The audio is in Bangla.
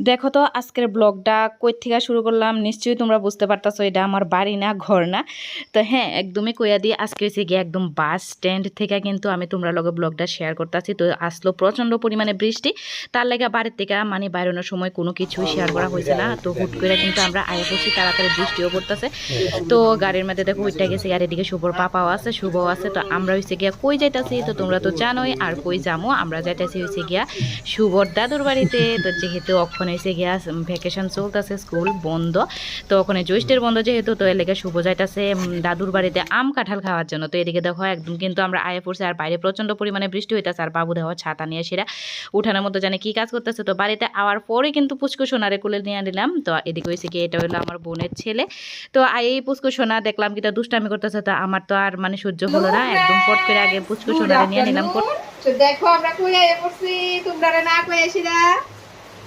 দেখো তো আজকের ব্লগটা কই থেকে শুরু করলাম, নিশ্চয়ই তোমরা বুঝতে পারতাছো এটা আমার বাড়ি না, ঘর না। তো হ্যাঁ, একদমই কইয়া দিয়ে আজকে হয়েছে গিয়ে একদম বাস স্ট্যান্ড থেকে কিন্তু আমি তোমরা লগে ব্লগটা শেয়ার করতেছি। তো আসলো প্রচণ্ড পরিমাণে বৃষ্টি, তার লেগে বাড়ির থেকে মানে বাইরানোর সময় কোনো কিছুই শেয়ার করা হয়েছে না। তো হুট করে কিন্তু আমরা আয়া পড়ছি, তাড়াতাড়ি বৃষ্টিও পড়তেছে। তো গাড়ির মধ্যে দেখো ওইটা গেছে, আর এদিকে শুভর পাপাও আছে, শুভও আছে। তো আমরা হয়েছে গিয়া কই যাইতাছি, তো তোমরা তো জানোই আর কই যামো, আমরা যাইতাছি হয়েছে গিয়া শুভর দাদুর বাড়িতে। তো যেহেতু অক্ষণ হয়েছে গিয়া ভ্যাকেশন চলতেছে, স্কুল বন্ধ, তো ওখানে জ্যৈষ্ঠের বন্ধ যেহেতু, তো এলাকা শুভ যাইতেছে দাদুর বাড়িতে আম কাঁঠাল খাওয়ার জন্য। তো এদিকে দেখো একদম কিন্তু আমরা আয়ে পড়ছি, আর বাইরে প্রচণ্ড পরিমাণে বৃষ্টি হইতেছে, আর বাবু দেখো ছাতা নিয়ে সেরা উঠানোর মতো জানে কি কাজ করতেছে। তো বাড়িতে আওয়ার পরে কিন্তু পুচকু সোনারে কুলে নিয়ে নিলাম। তো এদিকে হয়েছে কি, এটা হলো আমার বোনের ছেলে। তো এই পুচকু সোনা দেখলাম কিটা দুষ্টামি করতেছে, তো আমার তো আর মানে সহ্য হলো না, একদম ফট করে আগে পুচকু সোনারে নিয়ে নিলাম। দেখো আমরা কই আইয়া পড়ছি, তোমরা না কই আইছিলা।